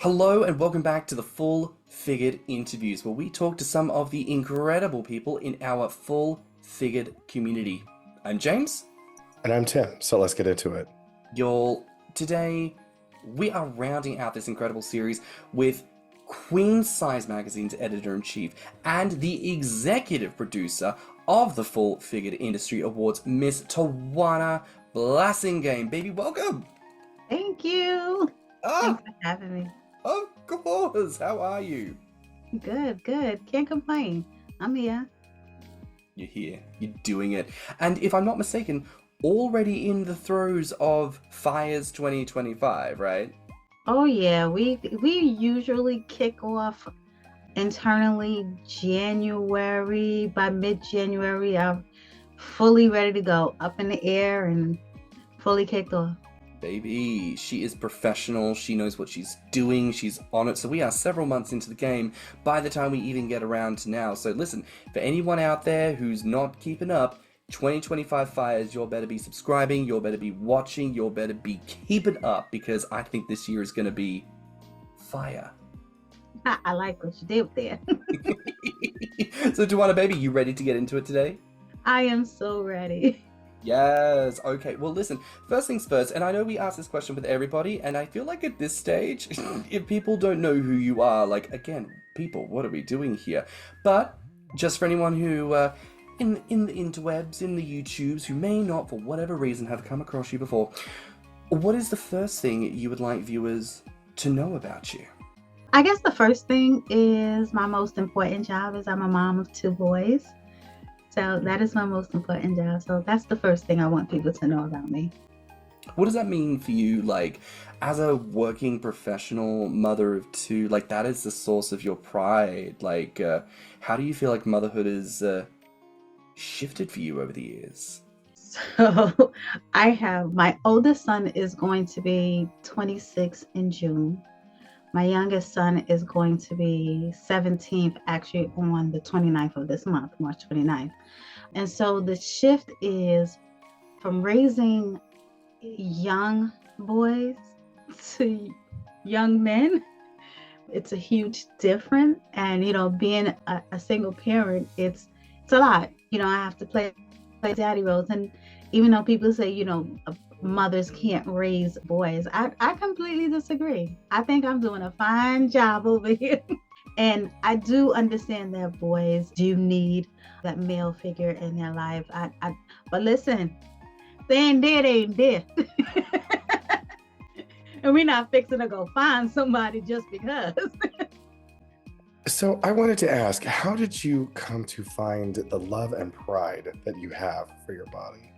Hello and welcome back to the Full Figured Interviews, where we talk to some of the incredible people in our Full Figured community. I'm James. And I'm Tim, so let's get into it. Y'all, today we are rounding out this incredible series with Queen Size Magazine's editor-in-chief and the executive producer of the Full Figured Industry Awards, Miss Tawana Blassingame. Baby, welcome! Thank you. Ah, Thanks for having me. of course! How are you? Good. Can't complain. I'm here. You're here. You're doing it. And if I'm not mistaken, already in the throes of FFIAs 2025, right? Oh yeah, we usually kick off internally January. By mid-January, I'm fully ready to go, up in the air and fully kicked off. Baby, she is professional. She knows what she's doing. She's on it. So we are several months into the game by the time we even get around to now. So listen, for anyone out there who's not keeping up, 2025 fires, you better be subscribing, you better be watching, you better be keeping up, because I think this year is going to be fire. I like what you did there. So Tawana, baby, you ready to get into it today? I am so ready. Yes. Okay. Well, listen, first things first, and I know we ask this question with everybody, and I feel like at this stage, if people don't know who you are, like, again, people, what are we doing here? But just for anyone who, in the interwebs, in the YouTubes, who may not, for whatever reason, have come across you before, what is the first thing you would like viewers to know about you? I guess the first thing is my most important job is I'm a mom of 2 boys. So that is my most important job. So that's the first thing I want people to know about me. What does that mean for you, like, as a working professional mother of 2, like, that is the source of your pride? Like, how do you feel like motherhood is shifted for you over the years? So I have my oldest son is going to be 26 in June. My youngest son is going to be 17th, actually on the 29th of this month, March 29th. And so the shift is from raising young boys to young men. It's a huge difference. And, being a single parent, it's a lot. I have to play daddy roles. And even though people say, mothers can't raise boys, I completely disagree. I think I'm doing a fine job over here. And I do understand that boys do need that male figure in their life. But listen, they ain't there. And we're not fixing to go find somebody just because. So I wanted to ask, how did you come to find the love and pride that you have for your body?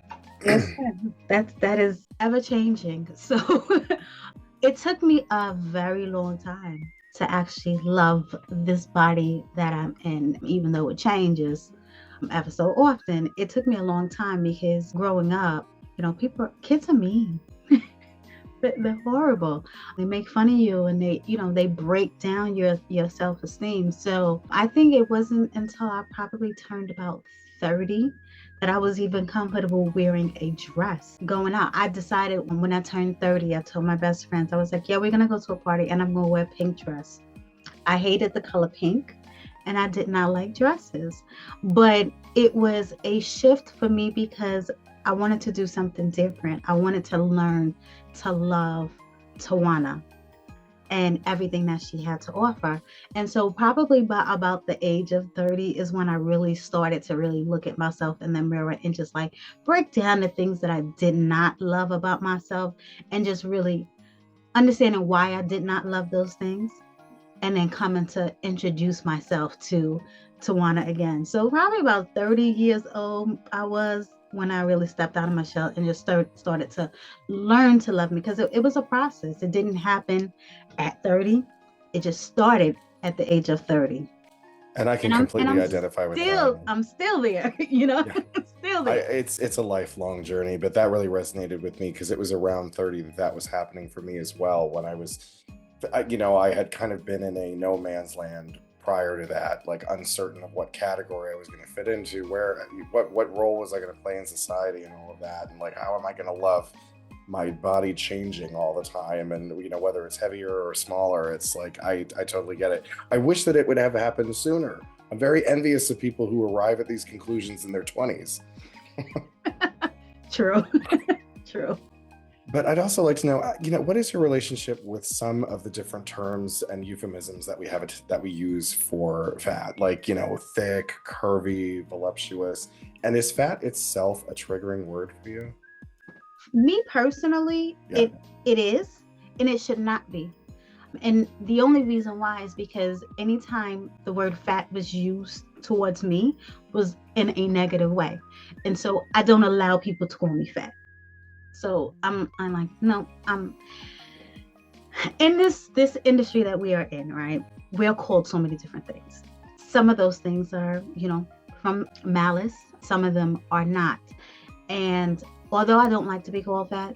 That is ever changing. So it took me a very long time to actually love this body that I'm in, even though it changes ever so often. It took me a long time because growing up, kids are mean. They're horrible. They make fun of you and they break down your self-esteem. So I think it wasn't until I probably turned about 30 that I was even comfortable wearing a dress going out. I decided when I turned 30, I told my best friends, I was like, yeah, we're going to go to a party and I'm going to wear a pink dress. I hated the color pink and I did not like dresses, but it was a shift for me because I wanted to do something different. I wanted to learn to love Tawana and everything that she had to offer. And so probably by about the age of 30 is when I really started to really look at myself in the mirror and just like break down the things that I did not love about myself and just really understanding why I did not love those things. And then coming to introduce myself to Tawana again. So probably about 30 years old, I was when I really stepped out of my shell and just started to learn to love me, because it was a process. It didn't happen at 30. It just started at the age of 30. And I can completely identify with that. I'm still there, Yeah. Still there. It's a lifelong journey, but that really resonated with me because it was around 30 that was happening for me as well. When I was, I had kind of been in a no man's land prior to that, like uncertain of what category I was going to fit into, what role was I going to play in society and all of that, and like how am I going to love my body changing all the time, and whether it's heavier or smaller, it's like I totally get it. I wish that it would have happened sooner. I'm very envious of people who arrive at these conclusions in their 20s. True. True. But I'd also like to know, what is your relationship with some of the different terms and euphemisms that we use for fat, like, thick, curvy, voluptuous, and is fat itself a triggering word for you? Me personally, Yeah. it is, and it should not be. And the only reason why is because anytime the word fat was used towards me was in a negative way. And so I don't allow people to call me fat. So I'm like, no, I'm in this industry that we are in, right? We're called so many different things. Some of those things are, from malice. Some of them are not. And although I don't like to be called fat,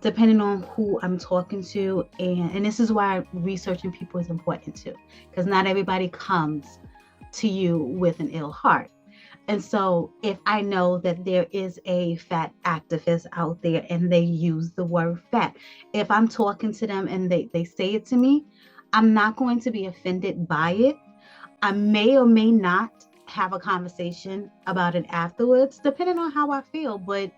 depending on who I'm talking to, and this is why researching people is important too, because not everybody comes to you with an ill heart. And so if I know that there is a fat activist out there and they use the word fat, if I'm talking to them and they say it to me, I'm not going to be offended by it. I may or may not have a conversation about it afterwards, depending on how I feel. But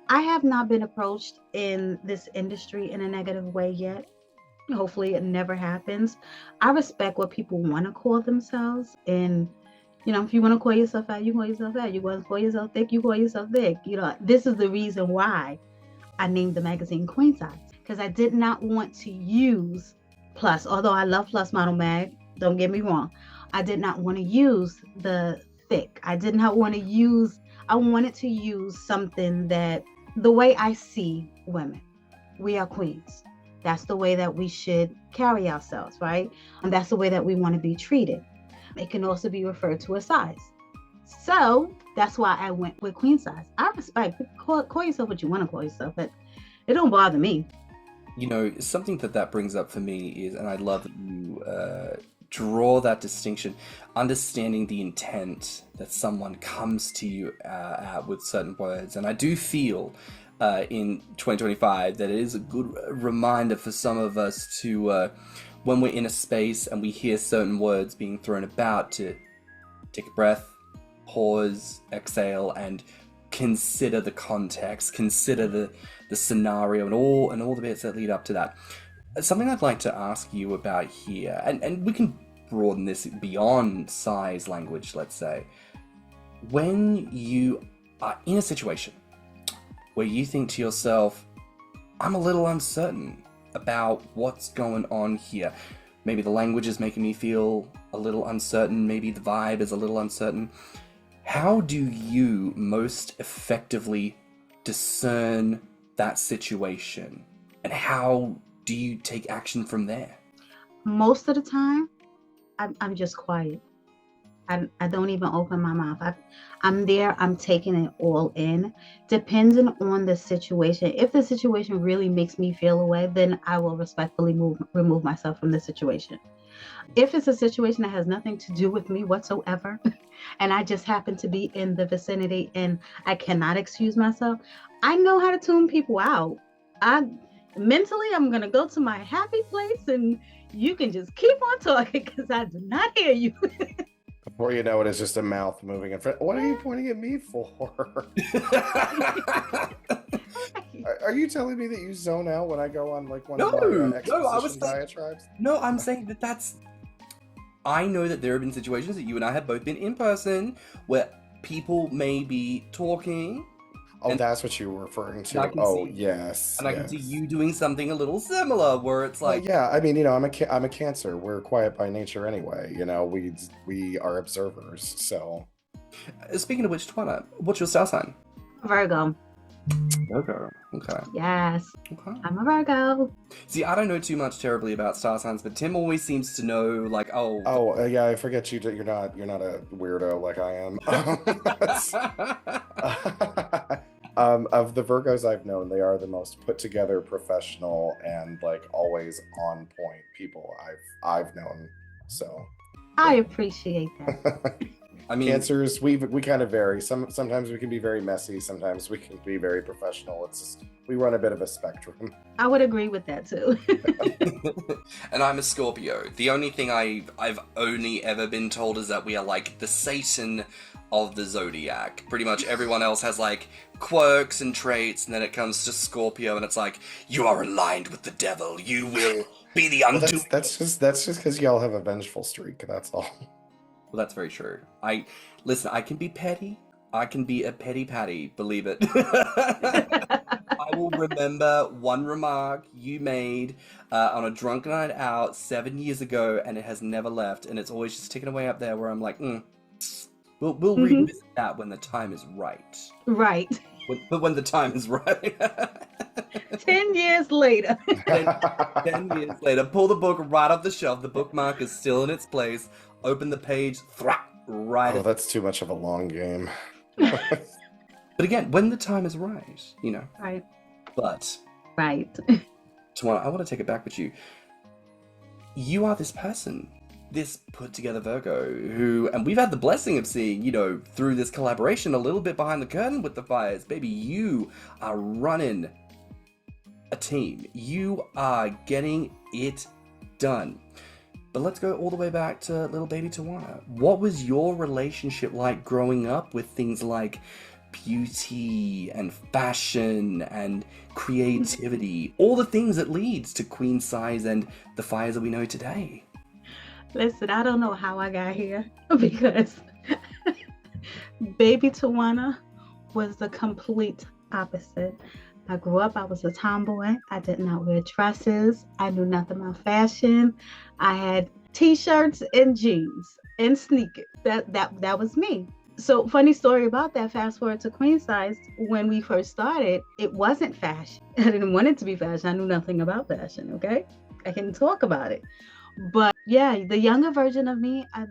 I have not been approached in this industry in a negative way yet. Hopefully it never happens. I respect what people want to call themselves. And if you want to call yourself fat, you call yourself fat. You want to call yourself thick, you call yourself thick. This is the reason why I named the magazine Queen Size, because I did not want to use Plus, although I love Plus Model Mag, don't get me wrong. I did not want to use the Thicc. I wanted to use something that the way I see women, we are queens. That's the way that we should carry ourselves, right? And that's the way that we want to be treated. It can also be referred to as size. So that's why I went with Queen Size. I respect, call yourself what you want to call yourself, but it don't bother me. Something that brings up for me is, and I love that you draw that distinction, understanding the intent that someone comes to you at with certain words. And I do feel in 2025 that it is a good reminder for some of us to, when we're in a space and we hear certain words being thrown about, to take a breath, pause, exhale, and consider the context, consider the scenario and all the bits that lead up to that. Something I'd like to ask you about here, and we can broaden this beyond size language, let's say. When you are in a situation where you think to yourself, I'm a little uncertain about what's going on here. Maybe the language is making me feel a little uncertain, maybe the vibe is a little uncertain. How do you most effectively discern that situation? And how do you take action from there? Most of the time, I'm just quiet. I don't even open my mouth. I'm there, I'm taking it all in. Depending on the situation, if the situation really makes me feel away, then I will respectfully remove myself from the situation. If it's a situation that has nothing to do with me whatsoever, and I just happen to be in the vicinity and I cannot excuse myself, I know how to tune people out. Mentally, I'm going to go to my happy place and you can just keep on talking because I do not hear you. Before you know it, it's just a mouth moving in front. What are you pointing at me for? Are you telling me that you zone out when I go on like one of my exposition diatribes? No, I'm saying that's... I know that there have been situations that you and I have both been in person where people may be talking. Oh, that's what you were referring to. Oh, yes. And I can see you doing something a little similar where it's like... Well, yeah, I mean, I'm a Cancer. We're quiet by nature anyway. We are observers, so... Speaking of which, Tawana, what's your star sign? Virgo. Virgo. Okay. Yes. Okay. I'm a Virgo. See, I don't know too much terribly about star signs, but Tim always seems to know, like, yeah, I forget you're not a weirdo like I am. Of the Virgos I've known, they are the most put together, professional, and like always on point people I've known. So I appreciate that. I mean, Cancers, we kind of vary. Sometimes we can be very messy. Sometimes we can be very professional. It's just we run a bit of a spectrum. I would agree with that too. and I'm a Scorpio. The only thing I've only ever been told is that we are like the Satan of the zodiac. Pretty much everyone else has like quirks and traits, and then it comes to Scorpio, and it's like you are aligned with the devil. You will be the Well, undoing. that's just because y'all have a vengeful streak. That's all. Well, that's very true. Listen. I can be petty. I can be a petty patty. Believe it. I will remember one remark you made on a drunk night out 7 years ago, and it has never left, and it's always just ticking away up there. Where I'm like, we'll revisit that when the time is right. Right. But when the time is right. 10 years later. 10 years later, pull the book right off the shelf. The bookmark is still in its place. Open the page, right. Oh, that's too much of a long game. But again, when the time is right, you know. Right. But Right. Tawana, I want to take it back with you. You are this person, this put together Virgo who, and we've had the blessing of seeing, you know, through this collaboration a little bit behind the curtain with the fires. Baby, you are running a team. You are getting it done. But let's go all the way back to little baby Tawana. What was your relationship like growing up with things like beauty and fashion and creativity? All the things that leads to queen size and the fires that we know today. Listen, I don't know how I got here because baby Tawana was the complete opposite. I grew up, I was a tomboy. I did not wear dresses. I knew nothing about fashion. I had t-shirts and jeans and sneakers. That was me. So funny story about that, fast forward to queen size, when we first started, it wasn't fashion. I didn't want it to be fashion. I knew nothing about fashion, okay? I can talk about it. But yeah, the younger version of me, I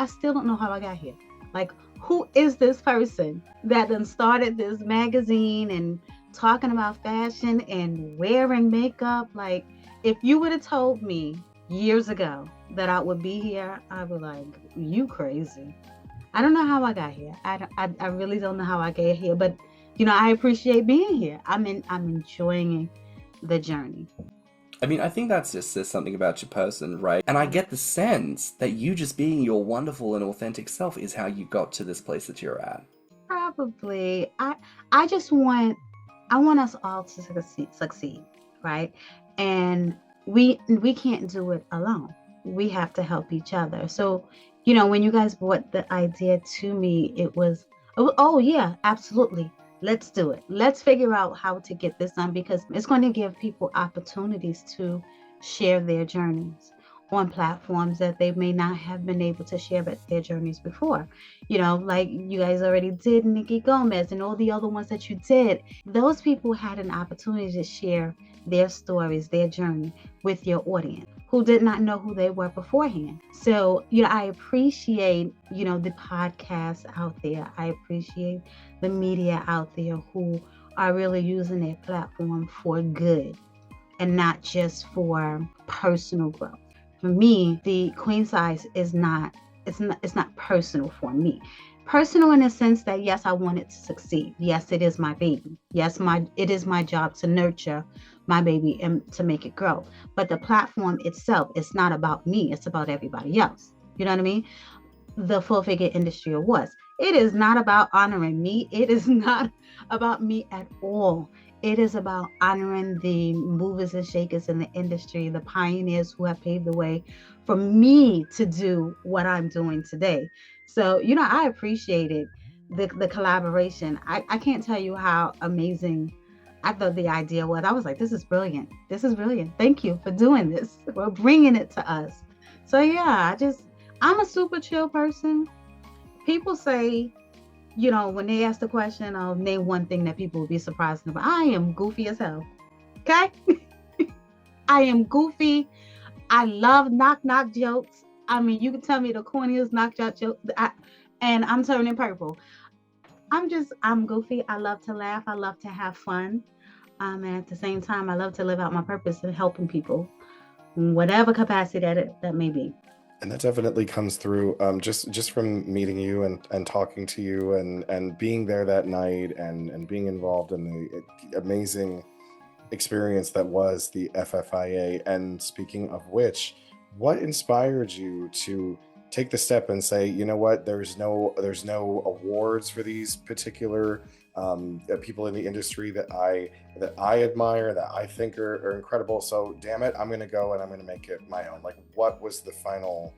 still don't know how I got here. Like, who is this person that then started this magazine and talking about fashion and wearing makeup? Like, if you would have told me years ago that I would be here, I would like, you crazy. I don't know how I got here. I really don't know how I got here, but you know, I appreciate being here. I'm enjoying the journey. I mean, I think that's just says something about your person, right? And I get the sense that you just being your wonderful and authentic self is how you got to this place that you're at. Probably. I just want us all to succeed, right? And we can't do it alone. We have to help each other. So, you know, when you guys brought the idea to me, it was, oh yeah, absolutely. Let's do it. Let's figure out how to get this done, because it's going to give people opportunities to share their journeys on platforms that they may not have been able to share their journeys before. You know, like you guys already did Nikki Gomez and all the other ones that you did. Those people had an opportunity to share their stories, their journey with your audience who did not know who they were beforehand. So, you know, I appreciate, you know, the podcasts out there. I appreciate the media out there who are really using their platform for good and not just for personal growth. For me, the queen size is not personal for me. Personal in the sense that, yes, I want it to succeed. Yes, it is my baby. Yes, it is my job to nurture my baby and to make it grow. But the platform itself, it's not about me. It's about everybody else. You know what I mean? The Full Figure Industry Awards. It is not about honoring me. It is not about me at all. It is about honoring the movers and shakers in the industry, the pioneers who have paved the way for me to do what I'm doing today. So, you know, I appreciated the collaboration. I can't tell you how amazing I thought the idea was. I was like, this is brilliant. This is brilliant. Thank you for doing this. We're bringing it to us. So yeah, I'm a super chill person. People say, you know, when they ask the question, I'll name one thing that people will be surprised about. I am goofy as hell. Okay? I am goofy. I love knock jokes. I mean, you can tell me the corniest knock joke, and I'm turning purple. I'm goofy. I love to laugh. I love to have fun. And at the same time, I love to live out my purpose in helping people, whatever capacity that may be. And that definitely comes through, just from meeting you and talking to you and being there that night and being involved in the amazing experience that was the FFIA. And speaking of which, what inspired you to take the step and say, you know what, there's no awards for these particular people in the industry that I admire, that I think are incredible. So damn it, I'm gonna go and I'm gonna make it my own. Like, what was the final?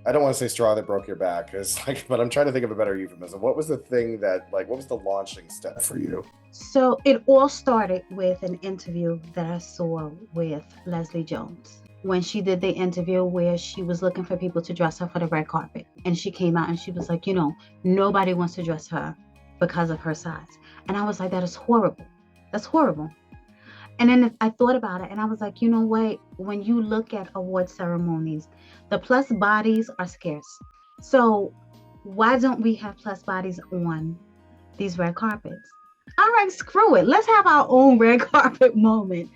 I don't want to say straw that broke your back, is like, but I'm trying to think of a better euphemism. What was the thing that, like, what was the launching step for you? So it all started with an interview that I saw with Leslie Jones when she did the interview where she was looking for people to dress her for the red carpet. And she came out and she was like, nobody wants to dress her because of her size. And I was like, that is horrible. That's horrible. And then I thought about it and I was like, you know what? When you look at award ceremonies, the plus bodies are scarce. So why don't we have plus bodies on these red carpets? All right, screw it. Let's have our own red carpet moment.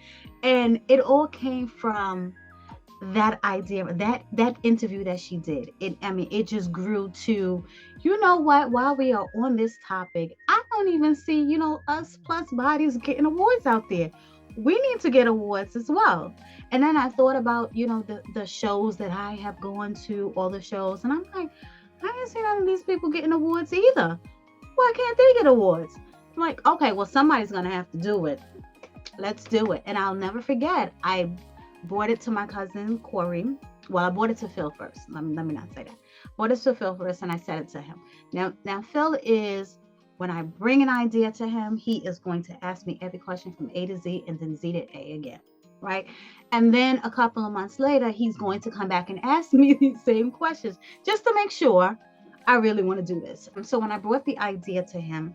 And it all came from that idea, that interview that she did. It just grew to, you know what, while we are on this topic, I don't even see, us plus bodies getting awards out there. We need to get awards as well. And then I thought about, the shows that I have gone to, all the shows, and I'm like, I ain't seen none of these people getting awards either. Why can't they get awards? I'm like, okay, well, somebody's gonna have to do it. Let's do it. And I'll never forget, I brought it to my cousin Corey. Well, I brought it to Phil first. Let me not say that. Brought it to Phil first, and I said it to him. Now Phil is, when I bring an idea to him, he is going to ask me every question from A to Z and then Z to A again, right? And then a couple of months later, he's going to come back and ask me these same questions just to make sure I really want to do this. And so when I brought the idea to him,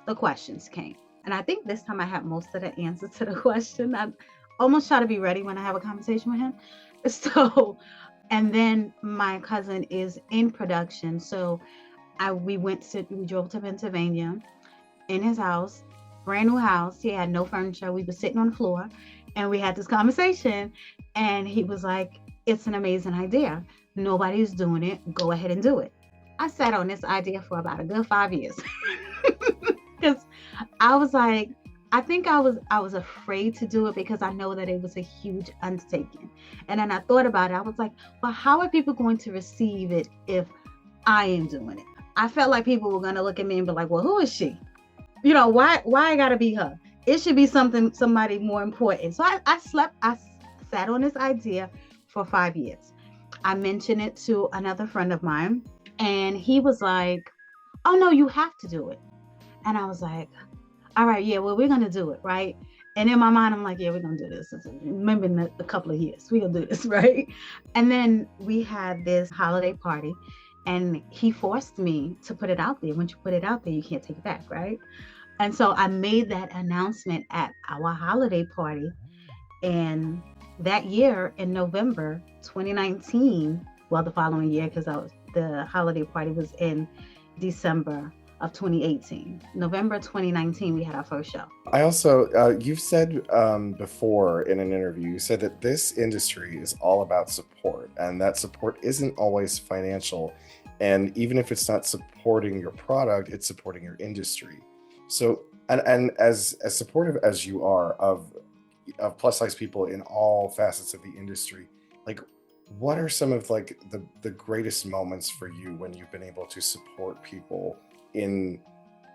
the questions came. And I think this time I had most of the answers to the question. I almost try to be ready when I have a conversation with him. So, and then my cousin is in production. So we drove to Pennsylvania in his house, brand new house. He had no furniture. We were sitting on the floor and we had this conversation and he was like, it's an amazing idea. Nobody's doing it. Go ahead and do it. I sat on this idea for about a good 5 years because I was like, I think I was afraid to do it because I know that it was a huge undertaking. And then I thought about it. I was like, well, how are people going to receive it if I am doing it? I felt like people were going to look at me and be like, well, who is she? Why I got to be her? It should be somebody more important. So I sat on this idea for 5 years. I mentioned it to another friend of mine and he was like, oh no, you have to do it. And I was like, all right, yeah, well, we're going to do it, right? And in my mind, I'm like, yeah, we're going to do this. Remember in a couple of years, we're going to do this, right? And then we had this holiday party and he forced me to put it out there. Once you put it out there, you can't take it back, right? And so I made that announcement at our holiday party. And that year in November 2019, well, the following year, because the holiday party was in December of 2018. November 2019, we had our first show. I also, you've said before in an interview, you said that this industry is all about support, and that support isn't always financial. And even if it's not supporting your product, it's supporting your industry. So, and as supportive as you are of plus size people in all facets of the industry, like, what are some of like the greatest moments for you when you've been able to support people in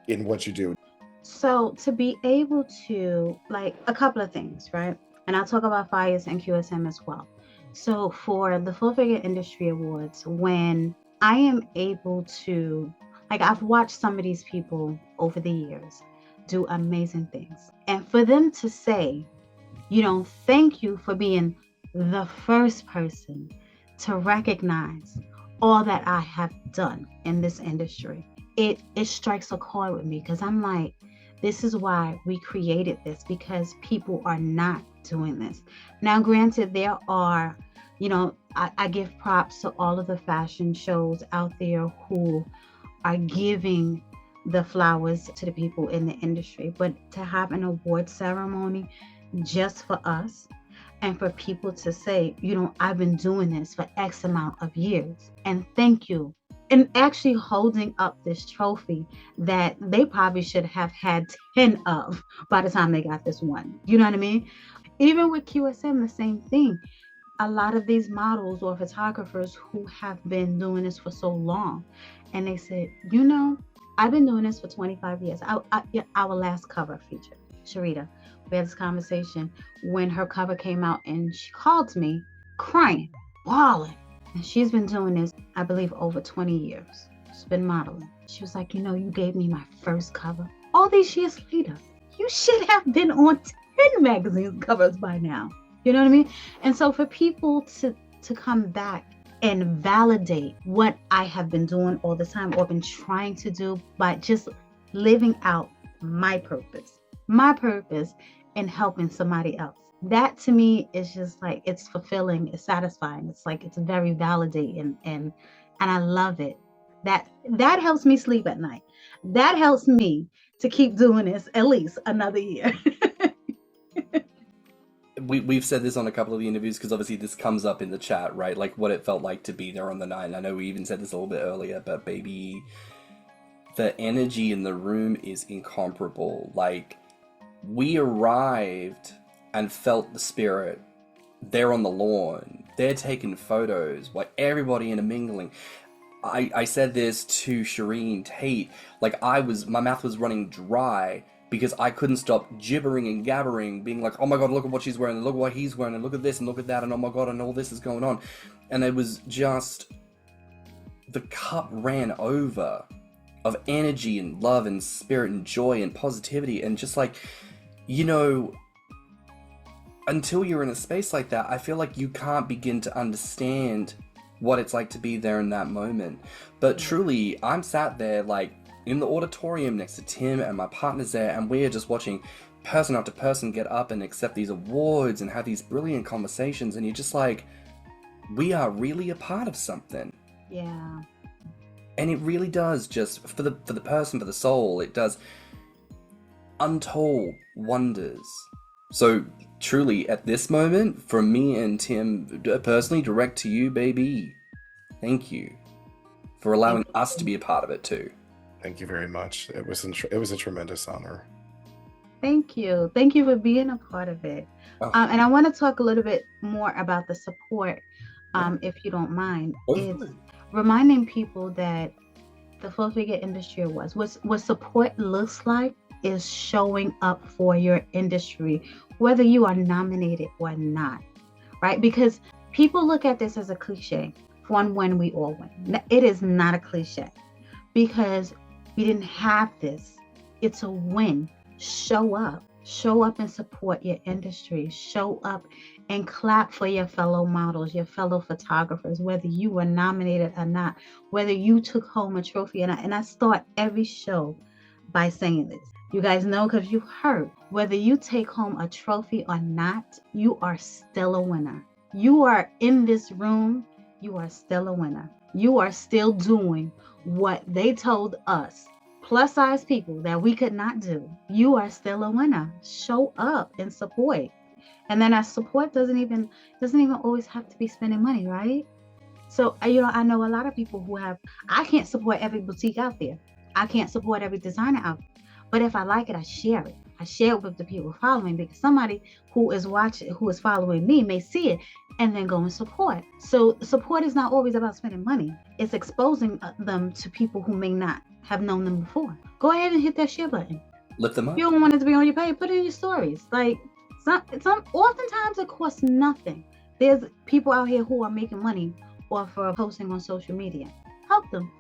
what you do? So to be able to, like, a couple of things, right? And I'll talk about FFIAs and QSM as well. So for the Full Figure Industry Awards, when I am able to, like, I've watched some of these people over the years do amazing things. And for them to say, thank you for being the first person to recognize all that I have done in this industry, it strikes a chord with me because I'm like, this is why we created this, because people are not doing this. Now, granted, there are, I give props to all of the fashion shows out there who are giving the flowers to the people in the industry, but to have an award ceremony just for us, And for people to say, I've been doing this for X amount of years, and thank you. And actually holding up this trophy that they probably should have had 10 of by the time they got this one. You know what I mean? Even with QSM, the same thing. A lot of these models or photographers who have been doing this for so long, and they said, I've been doing this for 25 years. Our last cover feature, Sharita, we had this conversation when her cover came out, and she called me crying, bawling. And she's been doing this, I believe, over 20 years. She's been modeling. She was like, you gave me my first cover. All these years later, you should have been on 10 magazine covers by now. You know what I mean? And so for people to come back and validate what I have been doing all the time, or been trying to do, by just living out my purpose and helping somebody else. That to me is just like, it's fulfilling, it's satisfying. It's like, it's very validating, and I love it. That helps me sleep at night. That helps me to keep doing this at least another year. We've said this on a couple of the interviews, because obviously this comes up in the chat, right? Like what it felt like to be there on the night. And I know we even said this a little bit earlier, but baby, the energy in the room is incomparable. Like, we arrived and felt the spirit. They're on the lawn. They're taking photos. Like, everybody intermingling. I said this to Shireen Tate. Like, my mouth was running dry because I couldn't stop gibbering and gabbering, being like, oh my god, look at what she's wearing, and look at what he's wearing, and look at this, and look at that, and oh my god, and all this is going on. And it was just, the cup ran over of energy and love and spirit and joy and positivity, and just like, until you're in a space like that, I feel like you can't begin to understand what it's like to be there in that moment. But truly, I'm sat there like in the auditorium next to Tim, and my partner's there, and we're just watching person after person get up and accept these awards and have these brilliant conversations, and you're just like, we are really a part of something. Yeah. And it really does, just for the person, for the soul, it does untold wonders. So truly, at this moment, from me and Tim personally, direct to you, baby, thank you for allowing us to be a part of it too. Thank you very much. It was a tremendous honor. Thank you. Thank you for being a part of it. Oh. And I want to talk a little bit more about the support, if you don't mind. It's reminding people that the full-figure industry what support looks like is showing up for your industry, whether you are nominated or not, right? Because people look at this as a cliche. One win, we all win. It is not a cliche, because we didn't have this. It's a win. Show up and support your industry. Show up and clap for your fellow models, your fellow photographers, whether you were nominated or not, whether you took home a trophy or not. And I start every show by saying this. You guys know, because you've heard, whether you take home a trophy or not, you are still a winner. You are in this room, you are still a winner. You are still doing what they told us, plus size people, that we could not do. You are still a winner. Show up and support. And then our support doesn't even always have to be spending money, right? So, I know a lot of people I can't support every boutique out there. I can't support every designer out there. But if I like it, I share it. I share it with the people following, because somebody who is following me may see it and then go and support. So support is not always about spending money. It's exposing them to people who may not have known them before. Go ahead and hit that share button. Lift them up. If you don't want it to be on your page, put it in your stories. Like, oftentimes it costs nothing. There's people out here who are making money off of posting on social media. Help them.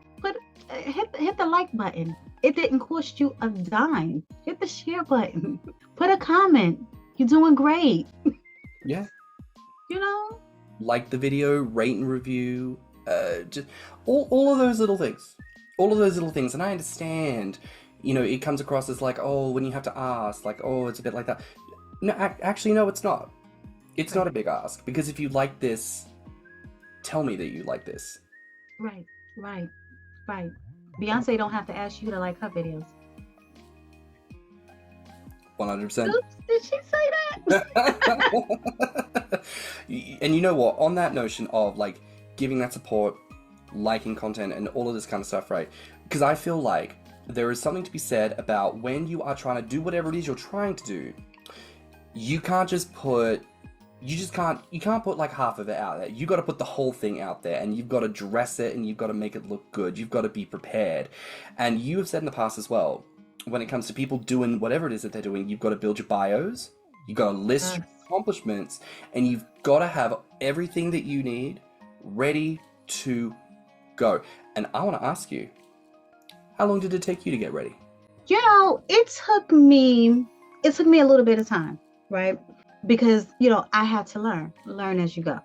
Hit the like button. It didn't cost you a dime. Hit the share button. Put a comment. You're doing great. Yeah. Like the video, rate and review, just all of those little things. All of those little things. And I understand, it comes across as like, oh, when you have to ask, like, oh, it's a bit like that. No, actually, no, it's not. It's not a big ask, because if you like this, tell me that you like this. Right. Beyonce don't have to ask you to like her videos. 100%. Oops, did she say that? And you know what? On that notion of like giving that support, liking content, and all of this kind of stuff, right? Because I feel like there is something to be said about when you are trying to do whatever it is you're trying to do, you can't just put you can't put like half of it out there. You got to put the whole thing out there, and you've got to dress it, and you've got to make it look good. You've got to be prepared. And you have said in the past as well, when it comes to people doing whatever it is that they're doing, you've got to build your bios, you've got to list your accomplishments, and you've got to have everything that you need ready to go. And I want to ask you, how long did it take you to get ready? You know, it took me a little bit of time, right? Because, you know, I had to learn as you go.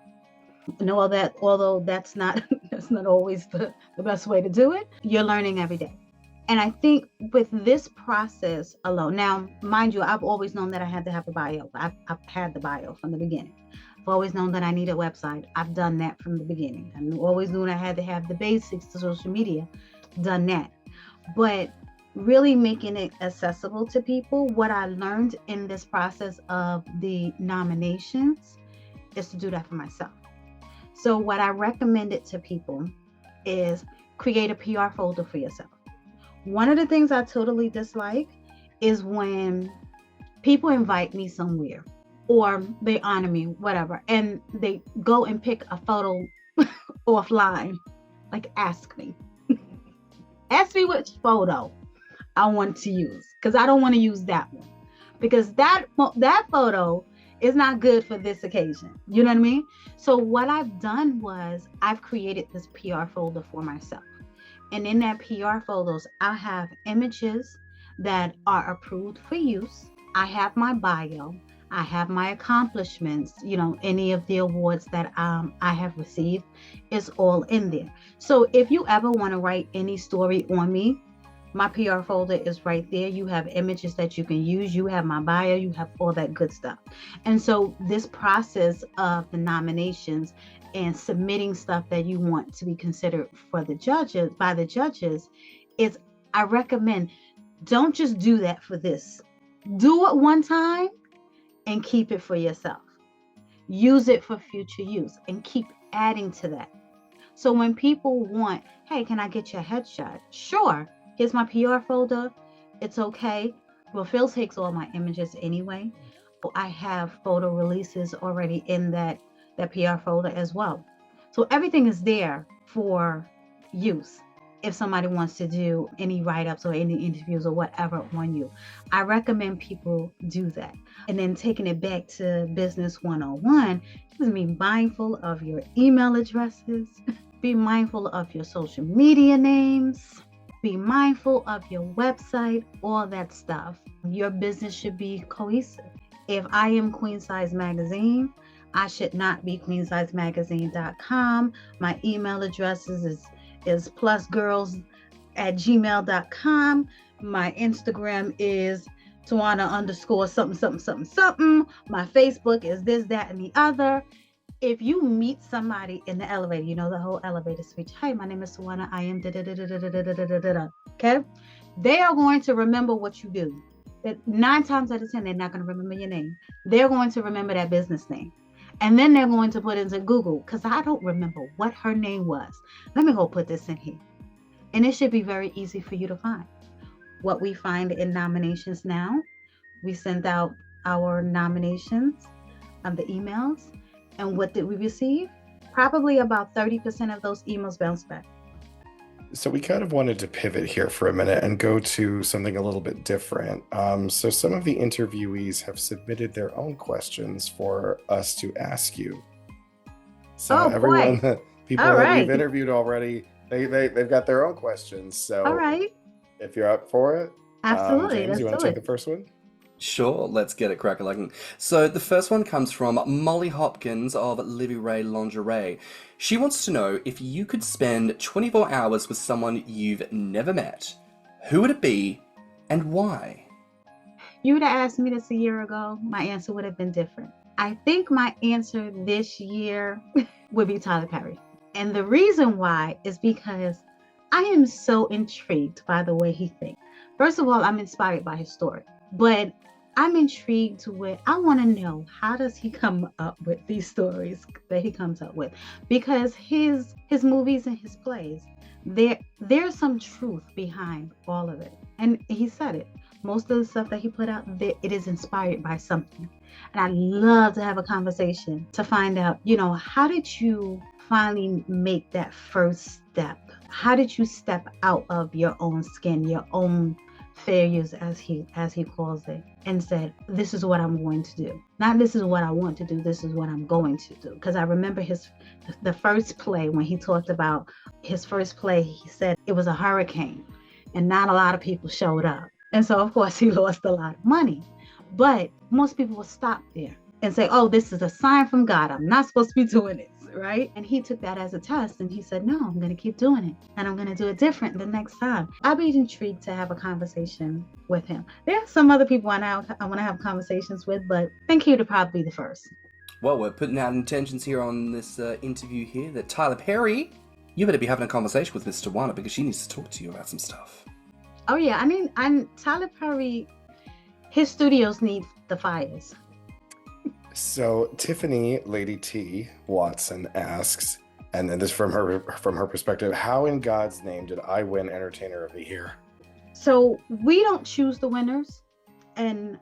Know that, although that's not that's not always the best way to do it, you're learning every day. And I think with this process alone, now, mind you, I've always known that I had to have a bio. I've had the bio from the beginning. I've always known that I need a website. I've done that from the beginning. I always knew I had to have the basics to social media, done that. But really making it accessible to people, what I learned in this process of the nominations is to do that for myself. So what I recommended to people is create a PR folder for yourself. One of the things I totally dislike is when people invite me somewhere or they honor me, whatever, and they go and pick a photo offline. Like, ask me. Ask me which photo I want to use, because I don't want to use that one, because that photo is not good for this occasion. You know what I mean? So what I've done was I've created this PR folder for myself. And in that PR folders, I have images that are approved for use. I have my bio. I have my accomplishments, you know, any of the awards that I have received is all in there. So if you ever want to write any story on me, my PR folder is right there. You have images that you can use. You have my bio. You have all that good stuff. And so this process of the nominations and submitting stuff that you want to be considered for the judges, by the judges, is, I recommend, don't just do that for this. Do it one time and keep it for yourself. Use it for future use and keep adding to that. So when people want, hey, can I get your headshot? Sure. Here's my PR folder. It's okay. Well, Phil takes all my images anyway. I have photo releases already in that PR folder as well. So everything is there for use. If somebody wants to do any write-ups or any interviews or whatever on you, I recommend people do that. And then taking it back to business 101, just be mindful of your email addresses, be mindful of your social media names, be mindful of your website, all that stuff. Your business should be cohesive. If I am Queen Size Magazine, I should not be queensizemagazine.com. My email address is plusgirls@gmail.com. My Instagram is Tawana_something. My Facebook is this, that, and the other. If you meet somebody in the elevator, you know the whole elevator speech. Hi, my name is Tawana. I am da-da-da-da-da-da-da-da-da. Okay? They are going to remember what you do. 9 times out of 10, they're not going to remember your name. They're going to remember that business name. And then they're going to put it into Google, because I don't remember what her name was. Let me go put this in here. And it should be very easy for you to find. What we find in nominations now, we send out our nominations of the emails. And what did we receive? Probably about 30% of those emails bounce back. So we kind of wanted to pivot here for a minute and go to something a little bit different. So some of the interviewees have submitted their own questions for us to ask you. So everyone, people that we've interviewed already, they've got their own questions. So all right, if you're up for it, absolutely. James, you want to take the first one? Sure, let's get it crack-a-lacking. So the first one comes from Molly Hopkins of Livy Ray Lingerie. She wants to know, if you could spend 24 hours with someone you've never met, who would it be and why? You would have asked me this a year ago, my answer would have been different. I think my answer this year would be Tyler Perry. And the reason why is because I am so intrigued by the way he thinks. First of all, I'm inspired by his story. But I'm intrigued with, I want to know, how does he come up with these stories that he comes up with? Because his movies and his plays, there's some truth behind all of it. And he said it. Most of the stuff that he put out, it is inspired by something. And I'd love to have a conversation to find out, how did you finally make that first step? How did you step out of your own skin, your own failures, as he calls it, and said, this is what I'm going to do. Not this is what I want to do, this is what I'm going to do. Because I remember the first play, when he talked about his first play, he said it was a hurricane and not a lot of people showed up. And so of course he lost a lot of money. But most people will stop there and say, oh, this is a sign from God. I'm not supposed to be doing this, right? And he took that as a test and he said, no, I'm going to keep doing it. And I'm going to do it different the next time. I'd be intrigued to have a conversation with him. There are some other people I want to have conversations with, but I think he would probably be the first. Well, we're putting out intentions here on this interview here that Tyler Perry, you better be having a conversation with Miss Tawana because she needs to talk to you about some stuff. Oh, yeah. I mean, Tyler Perry, his studios need the fires. So Tiffany Lady T Watson asks, and then this from her perspective, how in God's name did I win Entertainer of the Year? So we don't choose the winners, and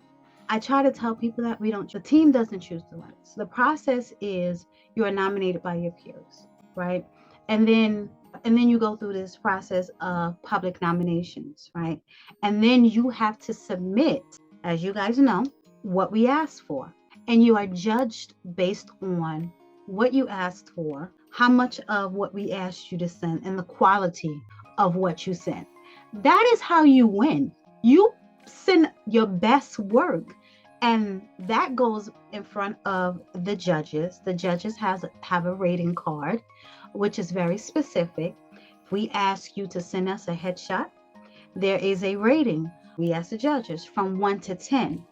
I try to tell people that the team doesn't choose the winners. The process is you are nominated by your peers, right? And then you go through this process of public nominations, right? And then you have to submit, as you guys know, what we asked for. And you are judged based on what you asked for, how much of what we asked you to send, and the quality of what you sent. That is how you win. You send your best work, and that goes in front of the judges. The judges have a rating card, which is very specific. If we ask you to send us a headshot, there is a rating. We ask the judges from 1 to 10.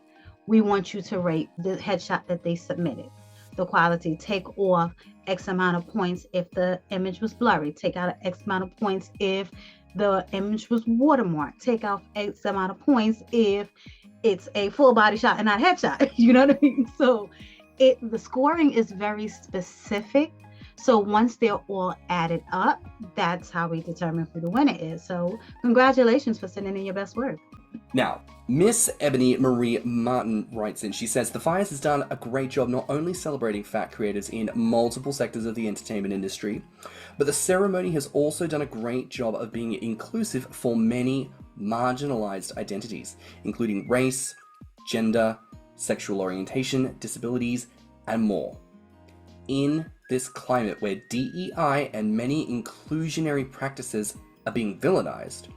We want you to rate the headshot that they submitted. The quality, take off X amount of points if the image was blurry. Take out X amount of points if the image was watermarked. Take out X amount of points if it's a full body shot and not headshot. You know what I mean? So the scoring is very specific. So once they're all added up, that's how we determine who the winner is. So congratulations for sending in your best work. Now, Miss Ebony Marie Martin writes in, she says, The Fires has done a great job not only celebrating fat creators in multiple sectors of the entertainment industry, but the ceremony has also done a great job of being inclusive for many marginalized identities, including race, gender, sexual orientation, disabilities, and more. In this climate where DEI and many inclusionary practices are being villainized,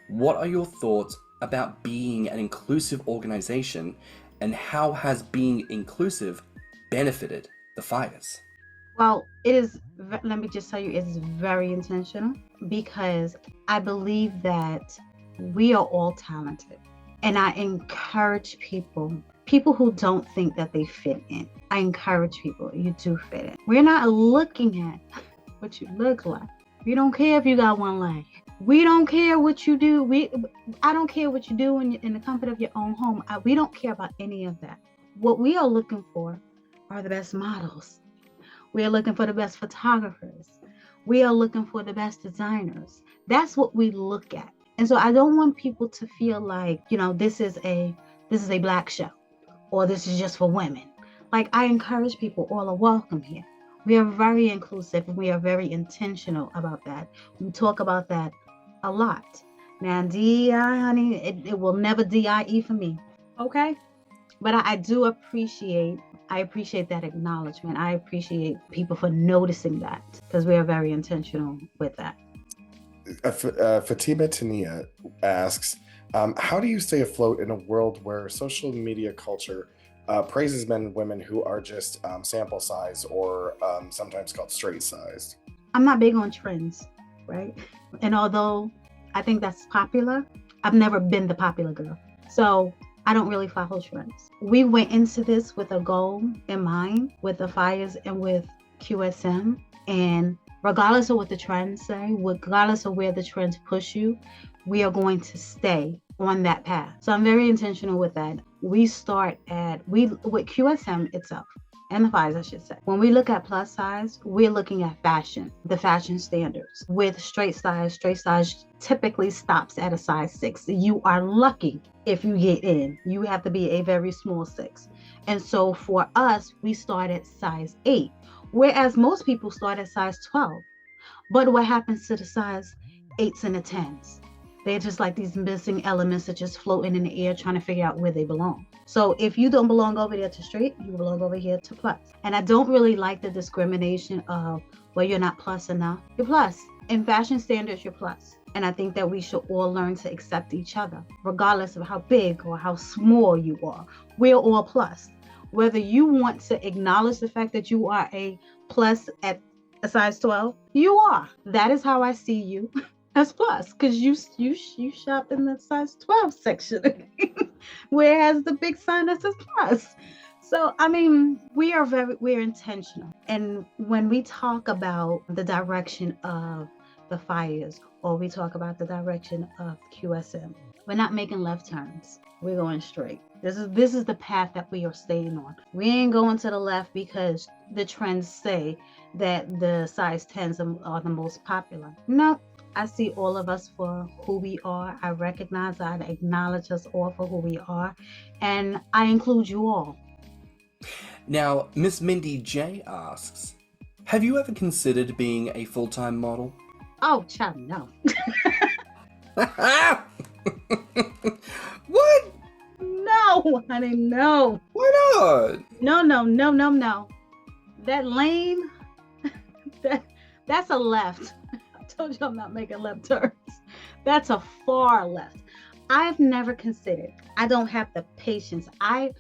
what are your thoughts about being an inclusive organization, and how has being inclusive benefited the Fires? Well, let me just tell you, it's very intentional, because I believe that we are all talented. And I encourage people who don't think that they fit in. I encourage people, you do fit in. We're not looking at what you look like. We don't care if you got one leg. We don't care what you do. I don't care what you do in the comfort of your own home. We don't care about any of that. What we are looking for are the best models. We are looking for the best photographers. We are looking for the best designers. That's what we look at. And so I don't want people to feel like, this is a Black show, or this is just for women. Like, I encourage people, all are welcome here. We are very inclusive, and we are very intentional about that. We talk about that a lot. Now, D.E.I, honey, it will never D.I.E for me. Okay? But I do appreciate that acknowledgement. I appreciate people for noticing that, because we are very intentional with that. Fatima Tania asks, how do you stay afloat in a world where social media culture praises men and women who are just sample size, or sometimes called straight sized? I'm not big on trends, right? And although I think that's popular, I've never been the popular girl. So I don't really follow trends. We went into this with a goal in mind, with the Fires and with QSM. And regardless of what the trends say, regardless of where the trends push you, we are going to stay on that path. So I'm very intentional with that. We start with QSM itself and the FIAs, I should say. When we look at plus size, we're looking at fashion, the fashion standards. With straight size typically stops at a size 6. You are lucky if you get in. You have to be a very small 6. And so for us, we start at size 8, whereas most people start at size 12. But what happens to the size 8s and the 10s? They're just like these missing elements that just floating in the air trying to figure out where they belong. So if you don't belong over there to straight, you belong over here to plus. And I don't really like the discrimination of, well, you're not plus enough. You're plus. In fashion standards, you're plus. And I think that we should all learn to accept each other, regardless of how big or how small you are. We're all plus. Whether you want to acknowledge the fact that you are a plus at a size 12, you are. That is how I see you. As plus, because you shop in the size 12 section, whereas the big sign that says plus. So I mean, we're intentional, and when we talk about the direction of the FIAs, or we talk about the direction of QSM, we're not making left turns. We're going straight. This is the path that we are staying on. We ain't going to the left because the trends say that the size 10s are the most popular. No. I see all of us for who we are. I recognize, I acknowledge us all for who we are, and I include you all. Now, Miss Mindy J asks, have you ever considered being a full-time model? Oh, child, no. What? No, honey, no. Why not? No. That lane, that's a left. Told you I'm not making left turns. That's a far left. I've never considered. I don't have the patience. I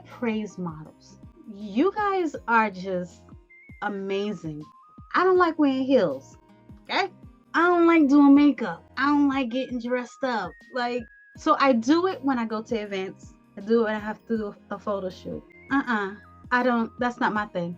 praise models. You guys are just amazing. I don't like wearing heels. Okay? I don't like doing makeup. I don't like getting dressed up. So I do it when I go to events. I do it when I have to do a photo shoot. I don't. That's not my thing.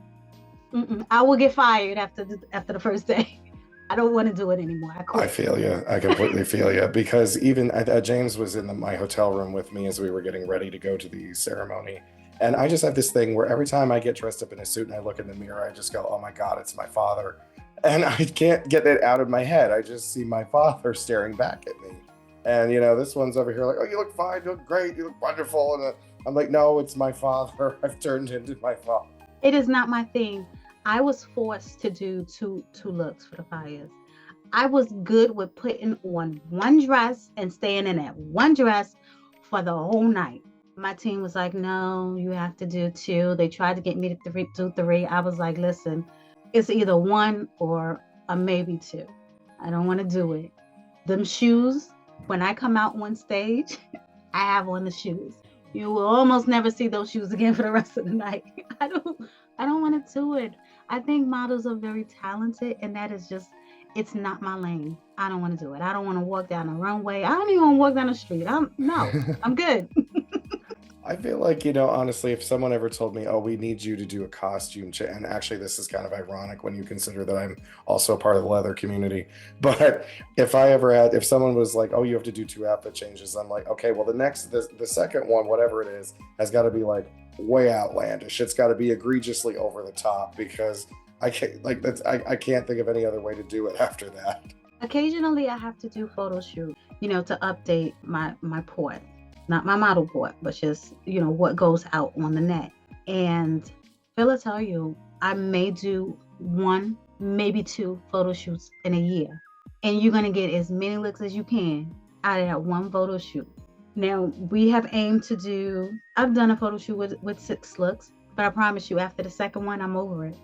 I will get fired after the first day. I don't want to do it anymore. I feel you. I completely feel you. Because even James was in my hotel room with me as we were getting ready to go to the ceremony. And I just have this thing where every time I get dressed up in a suit and I look in the mirror, I just go, oh my God, it's my father. And I can't get it out of my head. I just see my father staring back at me. And, this one's over here like, oh, you look fine, you look great, you look wonderful. And I'm like, no, it's my father. I've turned into my father. It is not my thing. I was forced to do two looks for the FIAs. I was good with putting on one dress and staying in that one dress for the whole night. My team was like, no, you have to do 2. They tried to get me to do 3. I was like, listen, it's either 1 or a maybe 2. I don't want to do it. Them shoes, when I come out on stage, I have on the shoes. You will almost never see those shoes again for the rest of the night. I don't want to do it. I think models are very talented, and that is just, it's not my lane. I don't want to do it. I don't want to walk down the runway. I don't even want to walk down the street. I'm good. I feel like, honestly, if someone ever told me, oh, we need you to do a costume change, and actually this is kind of ironic when you consider that I'm also a part of the leather community, but if someone was like, oh, you have to do 2 outfit changes, I'm like, okay, well, the second one, whatever it is, has got to be like way outlandish. It's got to be egregiously over the top, because I can't think of any other way to do it after that. Occasionally I have to do photo shoot, to update my port. Not my model port, but just, what goes out on the net. And I'll tell you, I may do 1, maybe 2 photo shoots in a year. And you're going to get as many looks as you can out of that one photo shoot. Now, we have aimed to do, I've done a photo shoot with 6 looks, but I promise you, after the second one, I'm over it.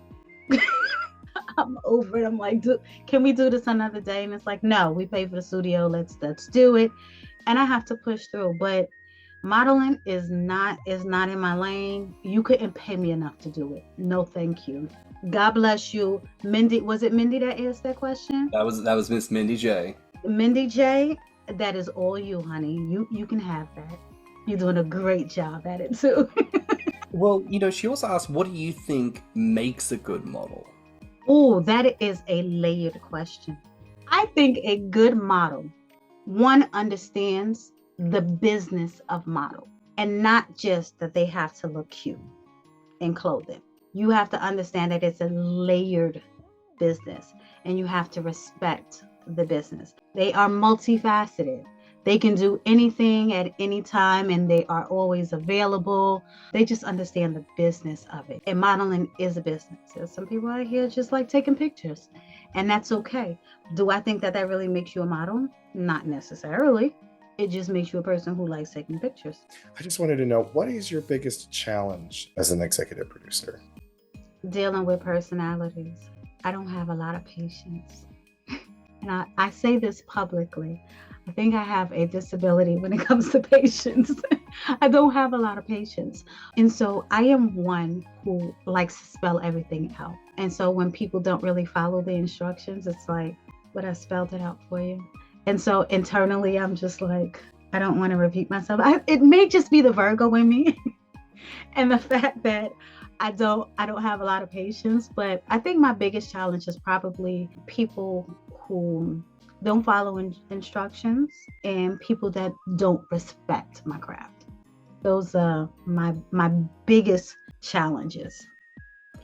I'm over it. I'm like, can we do this another day? And it's like, no, we pay for the studio. Let's do it. And I have to push through. But modeling is not in my lane. You couldn't pay me enough to do it. No, thank you. God bless you. Mindy, was it Mindy that asked that question? That was Miss Mindy J. Mindy J, that is all you, honey. You can have that. You're doing a great job at it too. Well, she also asked, what do you think makes a good model? Oh, that is a layered question. I think a good model, one, understands the business of model, and not just that they have to look cute in clothing. You have to understand that it's a layered business, and you have to respect the business. They are multifaceted. They can do anything at any time, and they are always available. They just understand the business of it. And modeling is a business. There's some people out here just like taking pictures, and that's okay. Do I think that that really makes you a model? Not necessarily. It just makes you a person who likes taking pictures. I just wanted to know, what is your biggest challenge as an executive producer? Dealing with personalities. I don't have a lot of patience. And I say this publicly. I think I have a disability when it comes to patience. I don't have a lot of patience. And so I am one who likes to spell everything out. And so when people don't really follow the instructions, it's like, but I spelled it out for you. And so internally, I'm just like, I don't want to repeat myself. It may just be the Virgo in me and the fact that I don't have a lot of patience. But I think my biggest challenge is probably people who don't follow instructions and people that don't respect my craft. Those are my biggest challenges.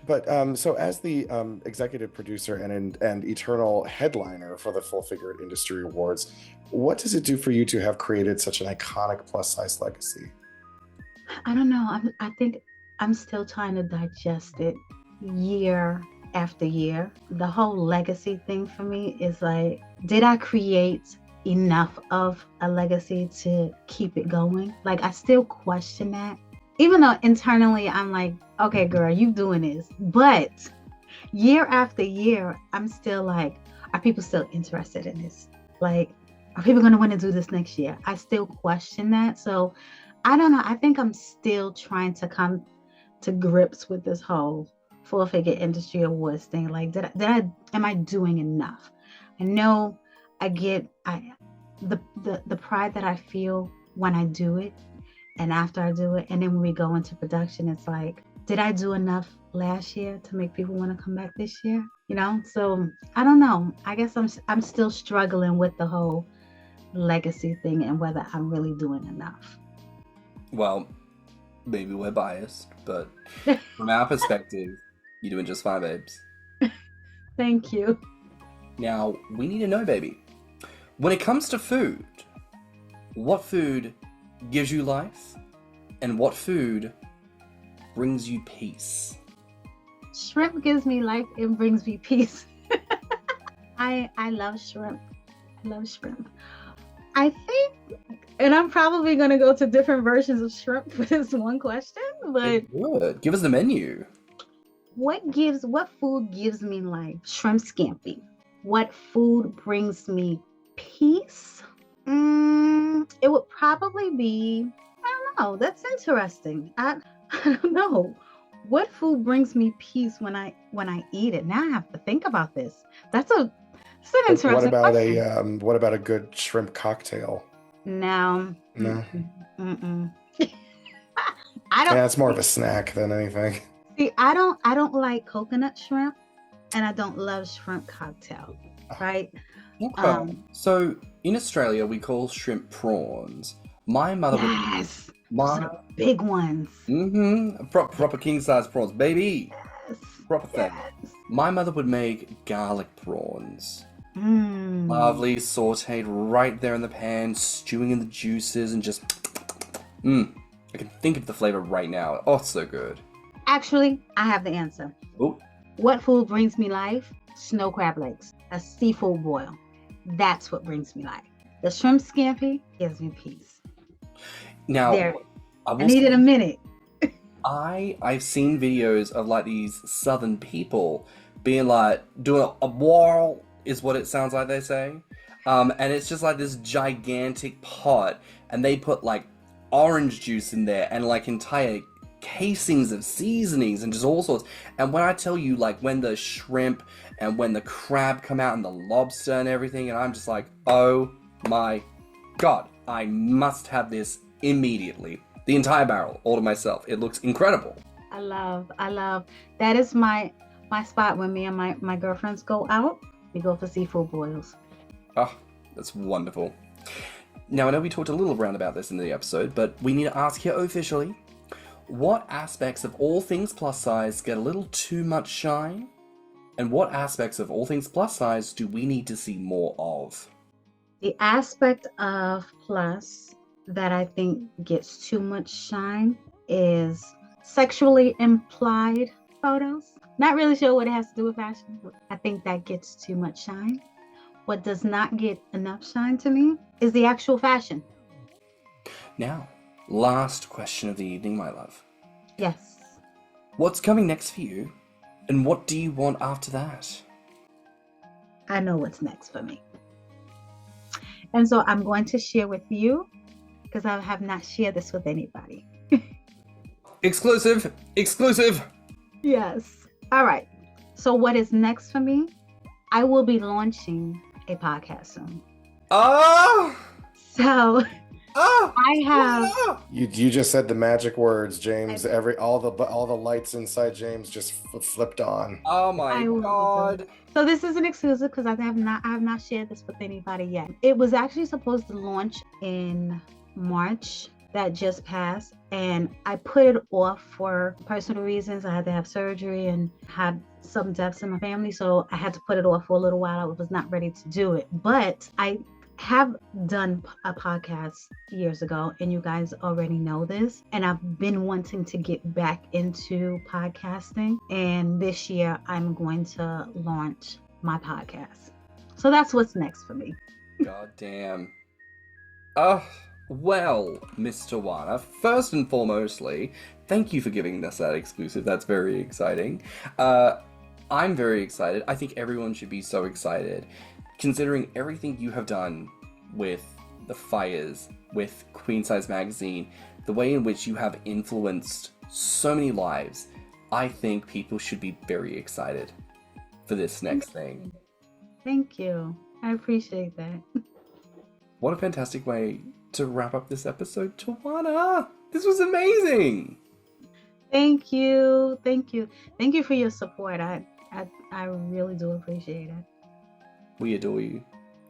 But so as the executive producer and eternal headliner for the Full Figured Industry Awards, what does it do for you to have created such an iconic plus size legacy? I don't know. I think I'm still trying to digest it year after year. The whole legacy thing for me is like, did I create enough of a legacy to keep it going? Like, I still question that. Even though internally I'm like, okay, girl, you doing this. But year after year, I'm still like, are people still interested in this? Like, are people going to want to do this next year? I still question that. So I don't know. I think I'm still trying to come to grips with this whole Full Figure Industry Awards thing. Like, am I doing enough? I know I get the pride that I feel when I do it and after I do it. And then when we go into production, it's like, did I do enough last year to make people want to come back this year? You know? So I don't know. I guess I'm still struggling with the whole legacy thing and whether I'm really doing enough. Well, maybe we're biased, but from our perspective, you're doing just fine, babes. Thank you. Now, we need to know, baby, when it comes to food, what food gives you life and what food brings you peace? Shrimp gives me life and brings me peace. I love shrimp. I love shrimp. I think, and I'm probably going to go to different versions of shrimp for this one question, but Good. Give us the menu. what food gives me life? Shrimp scampi. What food brings me peace? It would probably be, I don't know. That's interesting. I don't know. What food brings me peace when I eat it? Now I have to think about this. That's an interesting question. What about a good shrimp cocktail? No. No. Mm-mm. I don't. Yeah, it's more of a snack than anything. See, I don't like coconut shrimp, and I don't love shrimp cocktail. Right? Okay. So in Australia, we call shrimp prawns. My mother Yes. would. Some big ones. Proper king size prawns, baby. Yes. Proper thing. Yes. My mother would make garlic prawns. Mm. Lovely, sauteed right there in the pan, stewing in the juices, and just. I can think of the flavor right now. Oh, it's so good. Actually, I have the answer. Oh. What food brings me life? Snow crab legs. A seafood boil. That's what brings me life. The shrimp scampi gives me peace. Now, There. I needed a minute. I've seen videos of like these southern people being like doing a wall is what it sounds like they say, and it's just like this gigantic pot, and they put like orange juice in there and like entire casings of seasonings and just all sorts. And when I tell you, like when the shrimp and when the crab come out and the lobster and everything, and I'm just like, oh my god, I must have this immediately. The entire barrel, all to myself. It looks incredible. I love. That is my spot when me and my girlfriends go out. We go for seafood boils. Oh, that's wonderful. Now, I know we talked a little around about this in the episode, but we need to ask here officially, what aspects of all things plus size get a little too much shine? And what aspects of all things plus size do we need to see more of? The aspect of plus that I think gets too much shine is sexually implied photos. Not really sure what it has to do with fashion, but I think that gets too much shine. What does not get enough shine to me is the actual fashion. Now, last question of the evening, my love. Yes. What's coming next for you? And what do you want after that? I know what's next for me. And so I'm going to share with you because I have not shared this with anybody. Exclusive! Exclusive! Yes. All right. So what is next for me? I will be launching a podcast soon. Ah! So I have. You just said the magic words, James. All the lights inside James just flipped on. Oh my God! So this is an exclusive because I have not shared this with anybody yet. It was actually supposed to launch in March that just passed, and I put it off for personal reasons. I had to have surgery and had some deaths in my family, so I had to put it off for a little while. I was not ready to do it, but I have done a podcast years ago, and you guys already know this, and I've been wanting to get back into podcasting, and this year I'm going to launch my podcast. So that's what's next for me. God damn. Well, Miss Tawana, first and foremostly, thank you for giving us that exclusive. That's very exciting. I'm very excited. I think everyone should be so excited, considering everything you have done with the FFIAs, with Queen Size Magazine, the way in which you have influenced so many lives. I think people should be very excited for this next thing. Thank you. I appreciate that. What a fantastic way to wrap up this episode, Tawana. This was amazing. Thank you. Thank you. Thank you for your support. I really do appreciate it. We adore you.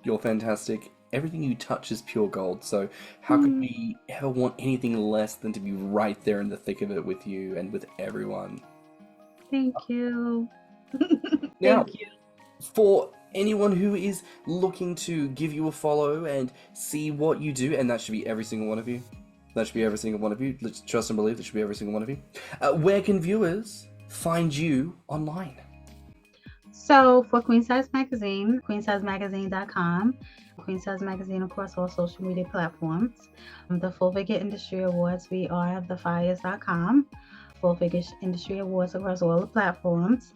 You're fantastic. Everything you touch is pure gold. So how could we ever want anything less than to be right there in the thick of it with you and with everyone? Thank you. Now, Thank you. for anyone who is looking to give you a follow and see what you do, and that should be every single one of you. That should be every single one of you. Let's trust and believe that should be every single one of you. Where can viewers find you online? So for Queen Size Magazine, queensizemagazine.com. Queen Size Magazine across all social media platforms. The Full Figure Industry Awards, we are thefires.com. Full Figure Industry Awards across all the platforms.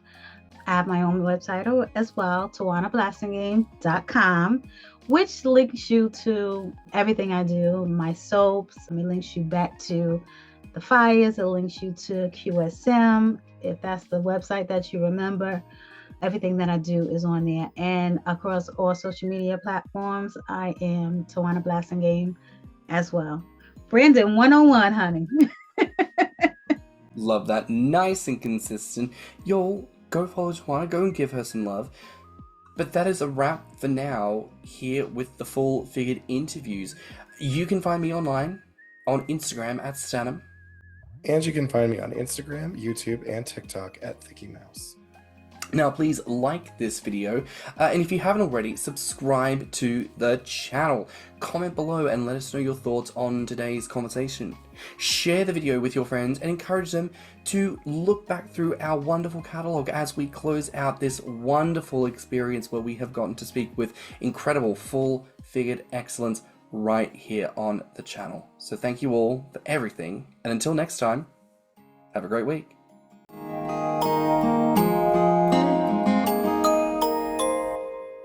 I have my own website as well, TawanaBlassingame.com, which links you to everything I do, my soaps. It links you back to the FFIAs. It links you to QSM, if that's the website that you remember. Everything that I do is on there. And across all social media platforms, I am Tawana Blassingame as well. Brandon 101, honey. Love that. Nice and consistent. Y'all, go follow Tawana. Go and give her some love. But that is a wrap for now here with the Full Figured interviews. You can find me online on Instagram at Stanham. And you can find me on Instagram, YouTube, and TikTok at Thicc Mouse. Now, please like this video, and if you haven't already, subscribe to the channel. Comment below and let us know your thoughts on today's conversation. Share the video with your friends and encourage them to look back through our wonderful catalogue as we close out this wonderful experience where we have gotten to speak with incredible full-figured excellence right here on the channel. So thank you all for everything, and until next time, have a great week.